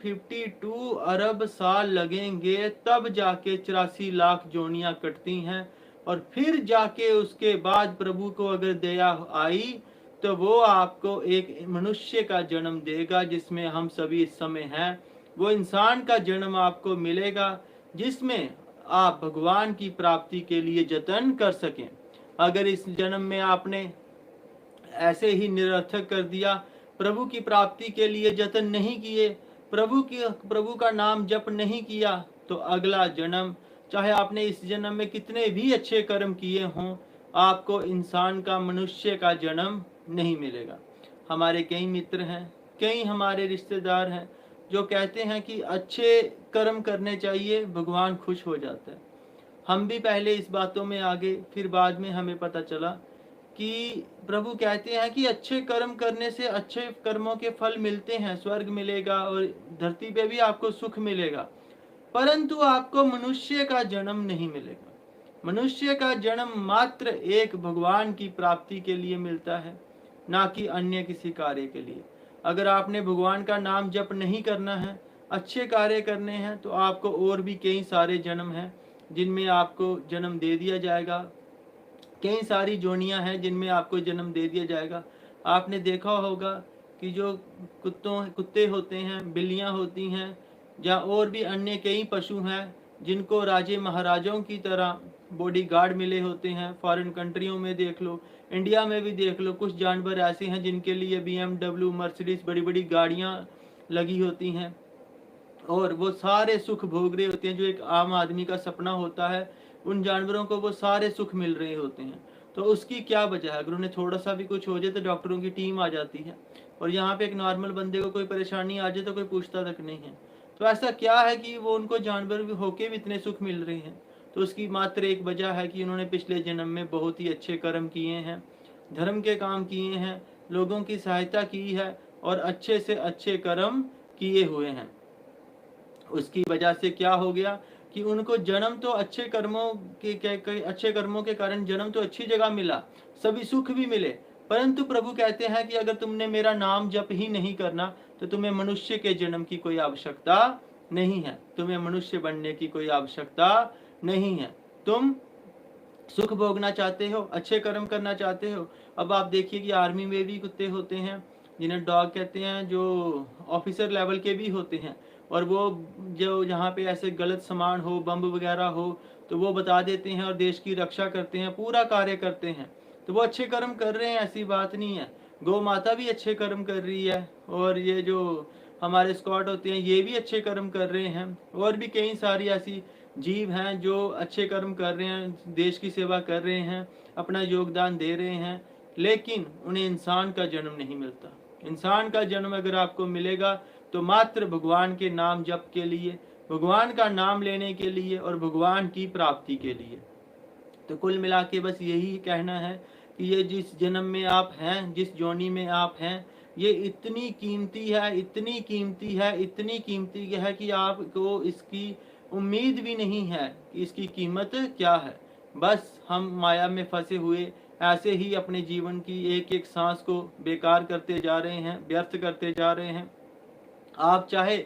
52 अरब साल लगेंगे, तब जाके 84 लाख जोनियां कटती हैं। और फिर जाके उसके बाद प्रभु को अगर दया आई तो वो आपको एक मनुष्य का जन्म देगा, जिसमें हम सभी इस समय हैं। वो इंसान का जन्म आपको मिलेगा जिसमें आप भगवान की प्राप्ति के लिए जतन कर सकें। अगर इस जन्म में आपने ऐसे ही निरर्थक कर दिया, प्रभु की प्राप्ति के लिए जतन नहीं किए, प्रभु का नाम जप नहीं किया, तो अगला जन्म, चाहे आपने इस जन्म में कितने भी अच्छे कर्म किए हों, आपको इंसान का, मनुष्य का जन्म नहीं मिलेगा। हमारे कई मित्र हैं, कई हमारे रिश्तेदार हैं जो कहते हैं कि अच्छे कर्म करने चाहिए, भगवान खुश हो जाता है। हम भी पहले इस बातों में आ गए, फिर बाद में हमें पता चला कि प्रभु कहते हैं कि अच्छे कर्म करने से अच्छे कर्मों के फल मिलते हैं, स्वर्ग मिलेगा और धरती पे भी आपको सुख मिलेगा, परंतु आपको मनुष्य का जन्म नहीं मिलेगा। मनुष्य का जन्म मात्र एक भगवान की प्राप्ति के लिए मिलता है, ना कि अन्य किसी कार्य के लिए। अगर आपने भगवान का नाम जप नहीं करना है, अच्छे कार्य करने हैं, तो आपको और भी कई सारे जन्म हैं जिनमें आपको जन्म दे दिया जाएगा। कई सारी जोनियां हैं जिनमें आपको जन्म दे दिया जाएगा। आपने देखा होगा कि जो कुत्ते होते हैं, बिल्लियां होती हैं, या और भी अन्य कई पशु हैं जिनको राजे महाराजाओं की तरह बॉडी गार्ड मिले होते हैं। फॉरेन कंट्रियों में देख लो, इंडिया में भी देख लो, कुछ जानवर ऐसे हैं जिनके लिए BMW, मर्सिडीज बड़ी बड़ी गाड़ियां लगी होती हैं, और वो सारे सुख भोग रहे होते हैं जो एक आम आदमी का सपना होता है। उन जानवरों को वो सारे सुख मिल रहे होते हैं, तो उसकी क्या वजह है? अगर उन्हें थोड़ा सा भी कुछ हो जाए तो डॉक्टरों की टीम आ जाती है, और यहाँ पे एक नॉर्मल बंदे को कोई परेशानी आ जाए तो कोई पूछता तक नहीं है। तो ऐसा क्या है कि वो उनको जानवर भी होके भी इतने सुख मिल रहे हैं? तो उसकी मात्र एक वजह है कि उन्होंने पिछले जन्म में बहुत ही अच्छे कर्म किए हैं, धर्म के काम किए हैं, लोगों की सहायता की है, और अच्छे से अच्छे कर्म किए हुए हैं। उसकी वजह से क्या हो गया कि उनको जन्म तो अच्छे कर्मों अच्छे कर्मों के कारण जन्म तो अच्छी जगह मिला, सभी सुख भी मिले, परंतु प्रभु कहते हैं कि अगर तुमने मेरा नाम जप ही नहीं करना तो तुम्हें मनुष्य के जन्म की कोई आवश्यकता नहीं है, तुम्हें मनुष्य बनने की कोई आवश्यकता नहीं है। तुम सुख भोगना चाहते हो, अच्छे कर्म करना चाहते हो। अब आप देखिए कि आर्मी में भी कुत्ते होते हैं जिन्हें डॉग कहते हैं, जो ऑफिसर लेवल के भी होते हैं, और वो जो जहाँ पे ऐसे गलत सामान हो, बम वगैरह हो, तो वो बता देते हैं और देश की रक्षा करते हैं, पूरा कार्य करते हैं। तो वो अच्छे कर्म कर रहे हैं, ऐसी बात नहीं है। गौ माता भी अच्छे कर्म कर रही है, और ये जो हमारे स्क्वाड होते हैं ये भी अच्छे कर्म कर रहे हैं, और भी कई सारी ऐसी जीव हैं जो अच्छे कर्म कर रहे हैं, देश की सेवा कर रहे हैं, अपना योगदान दे रहे हैं, लेकिन उन्हें इंसान का जन्म नहीं मिलता। इंसान का जन्म अगर आपको मिलेगा तो मात्र भगवान के नाम जप के लिए, भगवान का नाम लेने के लिए, और भगवान की प्राप्ति के लिए। तो कुल मिला के बस यही कहना है कि ये जिस जन्म में आप हैं, जिस जोनी में आप हैं, ये इतनी कीमती है, इतनी कीमती है, इतनी कीमती है कि आपको इसकी उम्मीद भी नहीं है कि इसकी कीमत क्या है। बस हम माया में फंसे हुए ऐसे ही अपने जीवन की एक एक सांस को बेकार करते जा रहे हैं, व्यर्थ करते जा रहे हैं। आप चाहे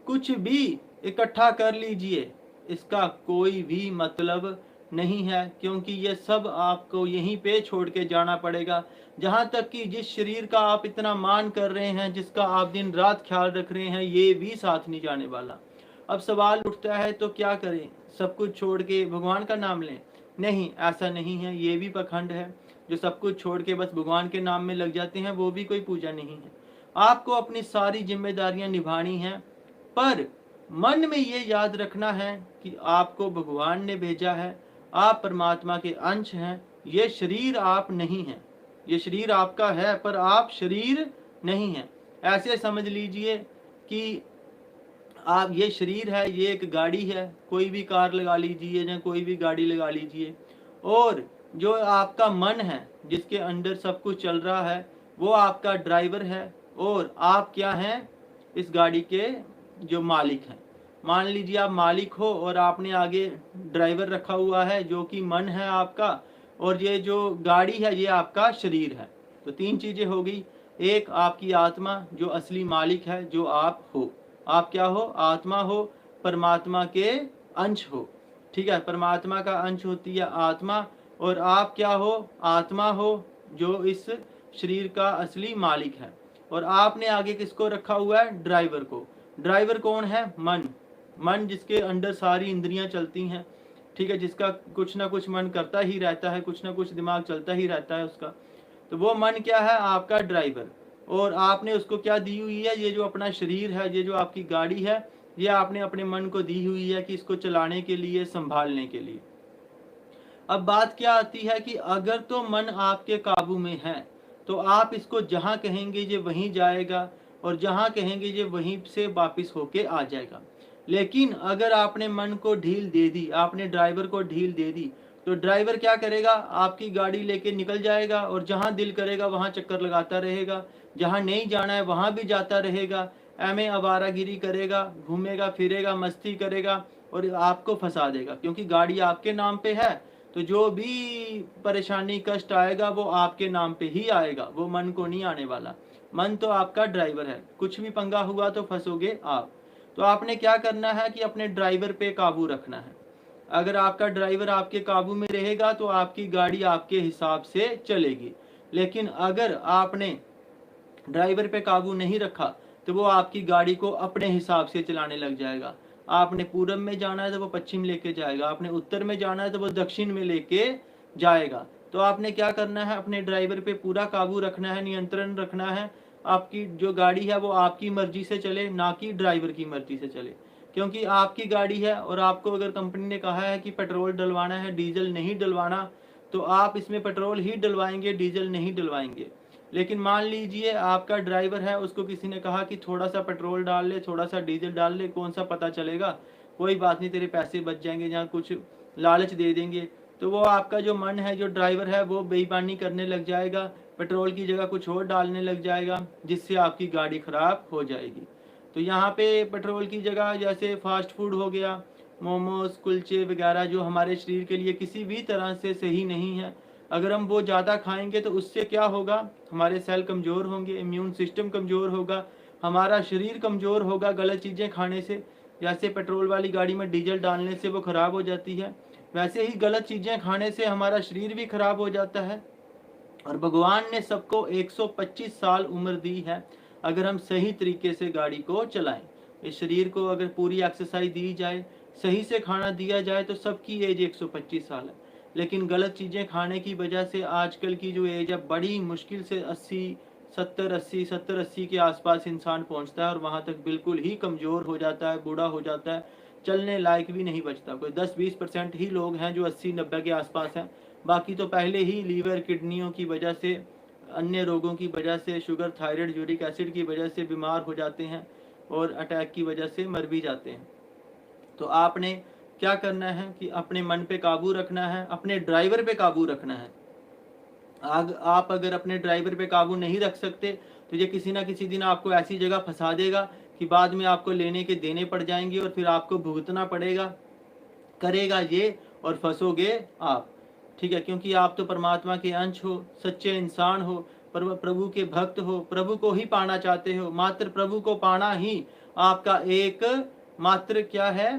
कुछ भी इकट्ठा कर लीजिए, इसका कोई भी मतलब नहीं है, क्योंकि ये सब आपको यहीं पे छोड़ के जाना पड़ेगा। जहाँ तक कि जिस शरीर का आप इतना मान कर रहे हैं, जिसका आप दिन रात ख्याल रख रहे हैं, ये भी साथ नहीं जाने वाला। अब सवाल उठता है तो क्या करें? सब कुछ छोड़ के भगवान का नाम लें? नहीं, ऐसा नहीं है, ये भी पखंड है। जो सब कुछ छोड़ के बस भगवान के नाम में लग जाते हैं, वो भी कोई पूजा नहीं है। आपको अपनी सारी जिम्मेदारियां निभानी हैं, पर मन में ये याद रखना है कि आपको भगवान ने भेजा है, आप परमात्मा के अंश हैं। ये शरीर आप नहीं हैं, ये शरीर आपका है पर आप शरीर नहीं हैं। ऐसे समझ लीजिए कि आप, ये शरीर है, ये एक गाड़ी है, कोई भी कार लगा लीजिए या कोई भी गाड़ी लगा लीजिए, और जो आपका मन है जिसके अंदर सब कुछ चल रहा है, वो आपका ड्राइवर है, और आप क्या हैं? इस गाड़ी के जो मालिक हैं। मान लीजिए आप मालिक हो और आपने आगे ड्राइवर रखा हुआ है जो कि मन है आपका, और ये जो गाड़ी है ये आपका शरीर है। तो तीन चीजें हो गई। एक आपकी आत्मा जो असली मालिक है, जो आप हो, आप क्या हो? आत्मा हो, परमात्मा के अंश हो। ठीक है, परमात्मा का अंश होती है आत्मा, और आप क्या हो? आत्मा हो जो इस शरीर का असली मालिक है। और आपने आगे किसको रखा हुआ है? ड्राइवर को। ड्राइवर कौन है? मन। मन जिसके अंदर सारी इंद्रियां चलती हैं, ठीक है, जिसका कुछ ना कुछ मन करता ही रहता है, कुछ ना कुछ दिमाग चलता ही रहता है उसका। तो वो मन क्या है? आपका ड्राइवर। और आपने उसको क्या दी हुई है? ये जो अपना शरीर है, ये जो आपकी गाड़ी है, ये आपने अपने मन को दी हुई है कि इसको चलाने के लिए, संभालने के लिए। अब बात क्या आती है कि अगर तो मन आपके काबू में है तो आप इसको जहां कहेंगे ये वहीं जाएगा, और जहां कहेंगे ये वहीं से वापस होके आ जाएगा। लेकिन अगर आपने मन को ढील दे दी, आपने ड्राइवर को ढील दे दी, तो ड्राइवर क्या करेगा? आपकी गाड़ी लेके निकल जाएगा और जहां दिल करेगा वहां चक्कर लगाता रहेगा, जहां नहीं जाना है वहां भी जाता रहेगा, एमे आवारागिरी करेगा, घूमेगा फिरेगा, मस्ती करेगा और आपको फंसा देगा, क्योंकि गाड़ी आपके नाम पे है। तो जो भी परेशानी कष्ट आएगा वो आपके नाम पे ही आएगा, वो मन को नहीं आने वाला। मन तो आपका ड्राइवर है, कुछ भी पंगा हुआ तो फंसोगे आप। तो आपने क्या करना है कि अपने ड्राइवर पे काबू रखना है। अगर आपका ड्राइवर आपके काबू में रहेगा तो आपकी गाड़ी आपके हिसाब से चलेगी। लेकिन अगर आपने ड्राइवर पे काबू नहीं रखा तो वो आपकी गाड़ी को अपने हिसाब से चलाने लग जाएगा। आपने पूरब में जाना है तो वो पश्चिम लेके जाएगा, आपने उत्तर में जाना है तो वो दक्षिण में लेके जाएगा। तो आपने क्या करना है? अपने ड्राइवर पे पूरा काबू रखना है, नियंत्रण रखना है। आपकी जो गाड़ी है वो आपकी मर्जी से चले, ना कि ड्राइवर की मर्जी से चले, क्योंकि आपकी गाड़ी है। और आपको अगर कंपनी ने कहा है कि पेट्रोल डलवाना है, डीजल नहीं डलवाना, तो आप इसमें पेट्रोल ही डलवाएंगे, डीजल नहीं डलवाएंगे। लेकिन मान लीजिए आपका ड्राइवर है, उसको किसी ने कहा कि थोड़ा सा पेट्रोल डाल ले, थोड़ा सा डीजल डाल ले, कौन सा पता चलेगा, कोई बात नहीं, तेरे पैसे बच जाएंगे, या कुछ लालच दे देंगे। तो वो आपका जो मन है, जो ड्राइवर है, वो बेईमानी करने लग जाएगा, पेट्रोल की जगह कुछ और डालने लग जाएगा, जिससे आपकी गाड़ी खराब हो जाएगी। तो यहाँ पे पेट्रोल की जगह जैसे फास्ट फूड हो गया, मोमोज, कुलचे वगैरह, जो हमारे शरीर के लिए किसी भी तरह से सही नहीं है, अगर हम वो ज़्यादा खाएंगे तो उससे क्या होगा? हमारे सेल कमज़ोर होंगे, इम्यून सिस्टम कमज़ोर होगा, हमारा शरीर कमज़ोर होगा गलत चीज़ें खाने से। जैसे पेट्रोल वाली गाड़ी में डीजल डालने से वो ख़राब हो जाती है, वैसे ही गलत चीज़ें खाने से हमारा शरीर भी ख़राब हो जाता है। और भगवान ने सबको 125 साल उम्र दी है, अगर हम सही तरीके से गाड़ी को चलाएं। इस शरीर को अगर पूरी एक्सरसाइज दी जाए, सही से खाना दिया जाए, तो सबकी एज 125 साल है। लेकिन गलत चीज़ें खाने की वजह से आजकल की जो एज है, बड़ी मुश्किल से 70-80 के आसपास इंसान पहुंचता है, और वहां तक बिल्कुल ही कमज़ोर हो जाता है, बूढ़ा हो जाता है, चलने लायक भी नहीं बचता। कोई 10-20% ही लोग हैं जो 80-90 के आसपास हैं, बाकी तो पहले ही लीवर, किडनियों की वजह से, अन्य रोगों की वजह से, शुगर, थायराइड, यूरिक एसिड की वजह से बीमार हो जाते हैं, और अटैक की वजह से मर भी जाते हैं। तो आपने क्या करना है कि अपने मन पे काबू रखना है, अपने ड्राइवर पे काबू रखना है। आप अगर अपने ड्राइवर पे काबू नहीं रख सकते तो ये किसी ना किसी दिन आपको ऐसी जगह फंसा देगा कि बाद में आपको लेने के देने पड़ जाएंगे, और फिर आपको भुगतना पड़ेगा, करेगा ये, और फंसोगे आप। ठीक है, क्योंकि आप तो परमात्मा के अंश हो, सच्चे इंसान हो, प्रभु के भक्त हो, प्रभु को ही पाना चाहते हो। मात्र प्रभु को पाना ही आपका एक मात्र क्या है?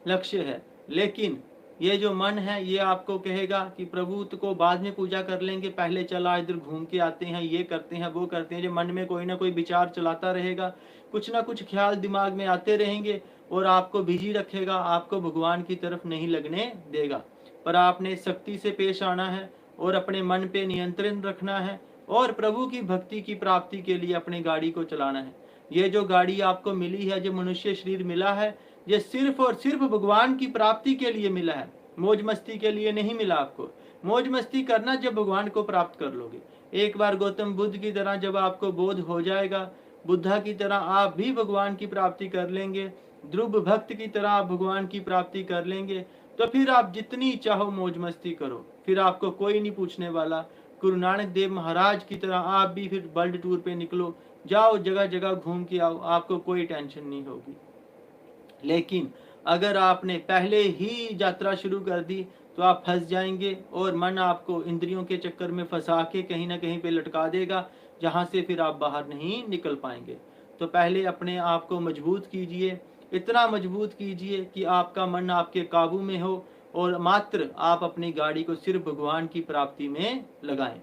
लक्ष्य है। लेकिन ये जो मन है, ये आपको कहेगा कि प्रभु को बाद में पूजा कर लेंगे, पहले चला इधर घूम के आते हैं, ये करते हैं, वो करते हैं। जो मन में कोई ना कोई विचार चलाता रहेगा, कुछ ना कुछ ख्याल दिमाग में आते रहेंगे, और आपको बिजी रखेगा, आपको भगवान की तरफ नहीं लगने देगा। पर आपने सख्ती से पेश आना है, और अपने मन पे नियंत्रण रखना है, और प्रभु की भक्ति की प्राप्ति के लिए अपनी गाड़ी को चलाना है। ये जो गाड़ी आपको मिली है, जो मनुष्य शरीर मिला है, ये सिर्फ और सिर्फ भगवान की प्राप्ति के लिए मिला है, मौज मस्ती के लिए नहीं मिला आपको। मौज मस्ती करना जब भगवान को प्राप्त कर लोगे। एक बार गौतम बुद्ध की तरह जब आपको बोध हो जाएगा, बुद्धा की तरह आप भी भगवान की प्राप्ति कर लेंगे, ध्रुव भक्त की तरह आप भगवान की प्राप्ति कर लेंगे, तो फिर आप जितनी चाहो मौज मस्ती करो, फिर आपको कोई नहीं पूछने वाला। गुरु नानक देव महाराज की तरह आप भी फिर वर्ल्ड टूर पे निकलो, जाओ, जगह जगह घूम के आओ, आपको कोई टेंशन नहीं होगी। लेकिन अगर आपने पहले ही यात्रा शुरू कर दी तो आप फंस जाएंगे, और मन आपको इंद्रियों के चक्कर में फंसा के कहीं ना कहीं पे लटका देगा, जहां से फिर आप बाहर नहीं निकल पाएंगे। तो पहले अपने आप को मजबूत कीजिए, इतना मजबूत कीजिए कि आपका मन आपके काबू में हो और मात्र आप अपनी गाड़ी को सिर्फ भगवान की प्राप्ति में लगाएं।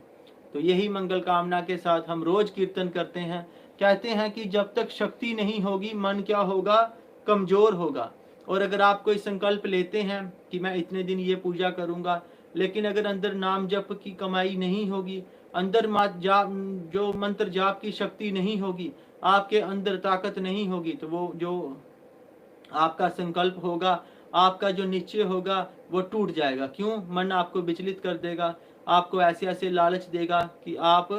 तो यही मंगल कामना के साथ हम रोज कीर्तन करते हैं। कहते हैं कि जब तक शक्ति नहीं होगी मन क्या होगा, कमजोर होगा। और अगर आप कोई संकल्प लेते हैं कि मैं इतने दिन ये पूजा करूंगा, लेकिन अगर अंदर नाम जप की कमाई नहीं होगी, अंदर जो मंत्र जाप की शक्ति नहीं होगी, आपके अंदर ताकत नहीं होगी, तो वो जो आपका संकल्प होगा, आपका जो निश्चय होगा, वो टूट जाएगा। क्यों? मन आपको विचलित कर देगा, आपको ऐसे ऐसे लालच देगा कि आप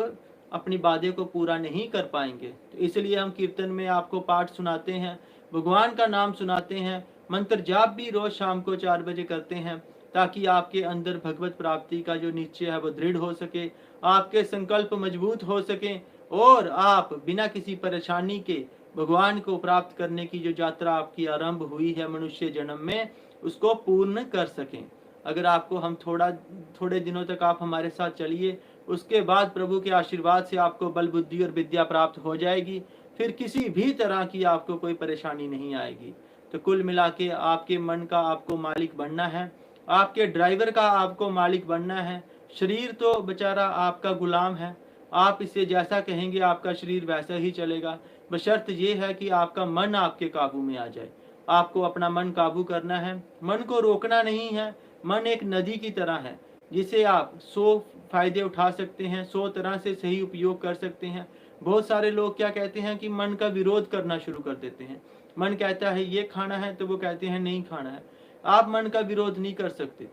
अपनी बातें को पूरा नहीं कर पाएंगे। तो इसलिए हम कीर्तन में आपको पाठ सुनाते हैं, भगवान का नाम सुनाते हैं, मंत्र जाप भी रोज शाम को 4 बजे करते हैं, ताकि आपके अंदर भगवत प्राप्ति का जो निश्चय है वो दृढ़ हो सके, आपके संकल्प मजबूत हो सके और आप बिना किसी परेशानी के भगवान को प्राप्त करने की जो यात्रा आपकी आरंभ हुई है मनुष्य जन्म में, उसको पूर्ण कर सकें। अगर आपको हम थोड़े दिनों तक आप हमारे साथ चलिए, उसके बाद प्रभु के आशीर्वाद से आपको बल बुद्धि और विद्या प्राप्त हो जाएगी, फिर किसी भी तरह की आपको कोई परेशानी नहीं आएगी। तो कुल मिला के आपके मन का आपको मालिक बनना है, आपके ड्राइवर का आपको मालिक बनना है। शरीर तो बेचारा आपका गुलाम है, आप इसे जैसा कहेंगे आपका शरीर वैसा ही चलेगा, बशर्त ये है कि आपका मन आपके काबू में आ जाए। आपको अपना मन काबू करना है, मन को रोकना नहीं है। मन एक नदी की तरह है जिसे आप 100 फायदे उठा सकते हैं, 100 तरह से सही उपयोग कर सकते हैं। बहुत सारे लोग क्या कहते हैं कि मन का विरोध करना शुरू कर देते हैं। मन कहता है ये खाना है तो वो कहते हैं नहीं खाना है। आप मन का विरोध नहीं कर सकते,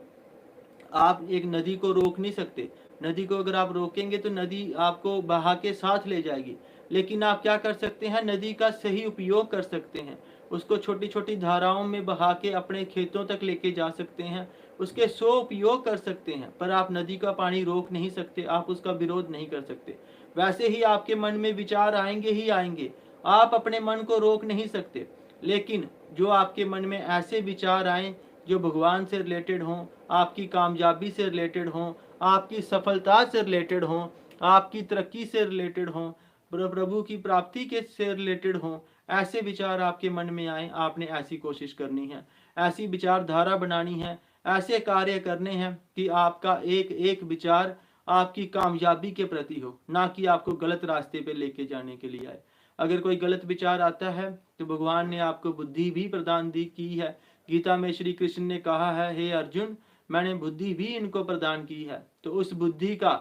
आप एक नदी को रोक नहीं सकते। नदी को अगर आप रोकेंगे तो नदी आपको बहा के साथ ले जाएगी, लेकिन आप क्या कर सकते हैं, नदी का सही उपयोग कर सकते हैं, उसको छोटी छोटी धाराओं में बहा के अपने खेतों तक लेके जा सकते हैं, उसके 100 उपयोग कर सकते हैं। पर आप नदी का पानी रोक नहीं सकते, आप उसका विरोध नहीं कर सकते। वैसे ही आपके मन में विचार आएंगे ही आएंगे, आप अपने मन को रोक नहीं सकते। लेकिन जो आपके मन में ऐसे विचार आए जो भगवान से रिलेटेड हों, आपकी कामयाबी से रिलेटेड हों, आपकी सफलता से रिलेटेड हों, आपकी तरक्की से रिलेटेड हों, प्रभु की प्राप्ति के से रिलेटेड हों, ऐसे विचार आपके मन में आए, आपने ऐसी कोशिश करनी है, ऐसी विचारधारा बनानी है, ऐसे कार्य करने हैं कि आपका एक एक विचार आपकी कामयाबी के प्रति हो, ना कि आपको गलत रास्ते पे लेके जाने के लिए आए। अगर कोई गलत विचार आता है तो भगवान ने आपको बुद्धि भी प्रदान की है। गीता में श्री कृष्ण ने कहा है, हे अर्जुन, मैंने बुद्धि भी इनको प्रदान की है। तो उस बुद्धि का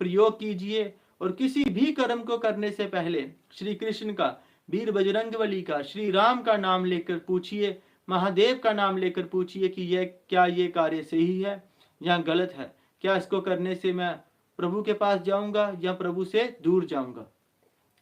प्रयोग कीजिए और किसी भी कर्म को करने से पहले श्री कृष्ण का, वीर बजरंगबली का, श्री राम का नाम लेकर पूछिए, महादेव का नाम लेकर पूछिए कि क्या ये कार्य सही है या गलत है, क्या इसको करने से मैं प्रभु के पास जाऊंगा या प्रभु से दूर जाऊंगा।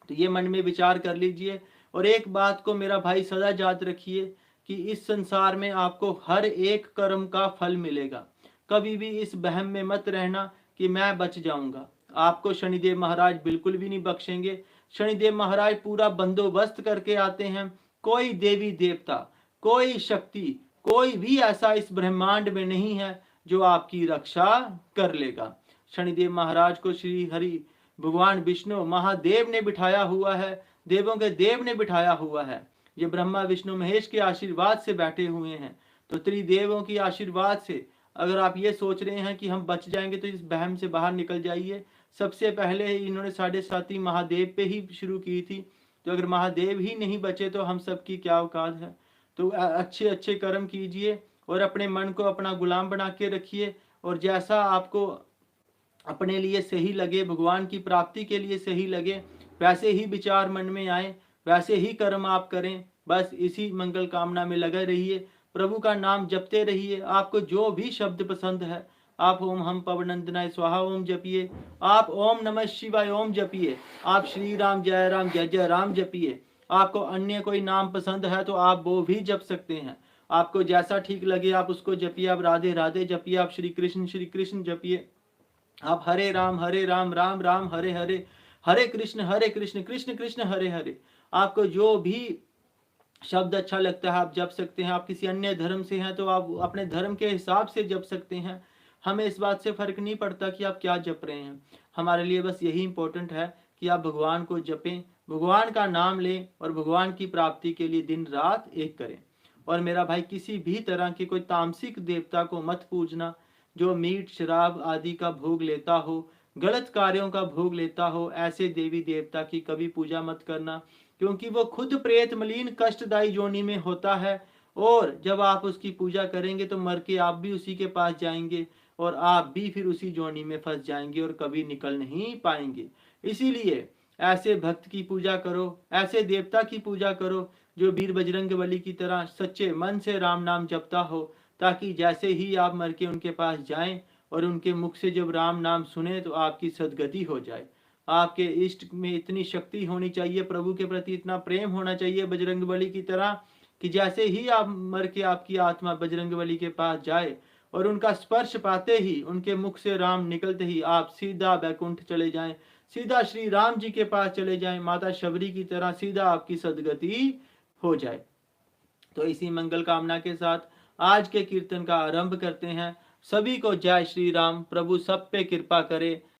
तो ये मन में विचार कर लीजिए। और एक बात को मेरा भाई सदा याद रखिए कि इस संसार में आपको हर एक कर्म का फल मिलेगा। कभी भी इस बहम में मत रहना कि मैं बच जाऊंगा। आपको शनिदेव महाराज बिल्कुल भी नहीं बख्शेंगे। शनिदेव महाराज पूरा बंदोबस्त करके आते हैं। कोई देवी देवता, कोई शक्ति, कोई भी ऐसा इस ब्रह्मांड में नहीं है जो आपकी रक्षा कर लेगा। शनिदेव महाराज को श्री हरि भगवान विष्णु महादेव ने बिठाया हुआ है, देवों के देव ने बिठाया हुआ है। ये ब्रह्मा विष्णु महेश के आशीर्वाद से बैठे हुए हैं। तो त्रिदेवों की आशीर्वाद से अगर आप ये सोच रहे हैं कि हम बच जाएंगे तो इस बहम से बाहर निकल जाइए। सबसे पहले इन्होंने 7.5 महादेव पे ही शुरू की थी, तो अगर महादेव ही नहीं बचे तो हम सबकी क्या औकात है। तो अच्छे अच्छे कर्म कीजिए और अपने मन को अपना गुलाम बना के रखिए, और जैसा आपको अपने लिए सही लगे, भगवान की प्राप्ति के लिए सही लगे, वैसे ही विचार मन में आए, वैसे ही कर्म आप करें। बस इसी मंगल कामना में लगे रहिए, प्रभु का नाम जपते रहिए। आपको जो भी शब्द पसंद है, आप ओम हम पवनंदनाय स्वाहा ओम जपिए, आप ओम नमः शिवाय ओम जपिए, आप श्री राम जय जय राम जपिए। आपको अन्य कोई नाम पसंद है तो आप वो भी जप सकते हैं। आपको जैसा ठीक लगे आप उसको जपिए। आप राधे राधे जपिए, आप श्री कृष्ण जपिए, आप हरे राम राम राम हरे हरे, हरे कृष्ण कृष्ण कृष्ण हरे हरे। आपको जो भी शब्द अच्छा लगता है आप जप सकते हैं। आप किसी अन्य धर्म से हैं तो आप अपने धर्म के हिसाब से जप सकते हैं। हमें इस बात से फर्क नहीं पड़ता कि आप क्या जप रहे हैं। हमारे लिए बस यही इंपॉर्टेंट है कि आप भगवान को जपें, भगवान का नाम लें और भगवान की प्राप्ति के लिए दिन रात एक करें। और मेरा भाई, किसी भी तरह के कोई तामसिक देवता को मत पूजना जो मीट शराब आदि का भोग लेता हो, गलत कार्यों का भोग लेता हो। ऐसे देवी देवता की कभी पूजा मत करना, क्योंकि वो खुद प्रेत मलिन कष्टदायी योनि में होता है। और जब आप उसकी पूजा करेंगे तो मर के आप भी उसी के पास जाएंगे और आप भी फिर उसी जोनी में फंस जाएंगे और कभी निकल नहीं पाएंगे। इसीलिए ऐसे भक्त की पूजा करो, ऐसे देवता की पूजा करो जो वीर बजरंग बली की तरह सच्चे मन से राम नाम जपता हो, ताकि जैसे ही आप मर के उनके पास जाएं और उनके मुख से जब राम नाम सुने तो आपकी सदगति हो जाए। आपके इष्ट में इतनी शक्ति होनी चाहिए, प्रभु के प्रति इतना प्रेम होना चाहिए बजरंग बली की तरह, कि जैसे ही आप मर के आपकी आत्मा बजरंग बली के पास जाए और उनका स्पर्श पाते ही, उनके मुख से राम निकलते ही आप सीधा बैकुंठ चले जाएं, सीधा श्री राम जी के पास चले जाएं, माता शबरी की तरह सीधा आपकी सदगति हो जाए। तो इसी मंगल कामना के साथ आज के कीर्तन का आरंभ करते हैं। सभी को जय श्री राम। प्रभु सब पे कृपा करे।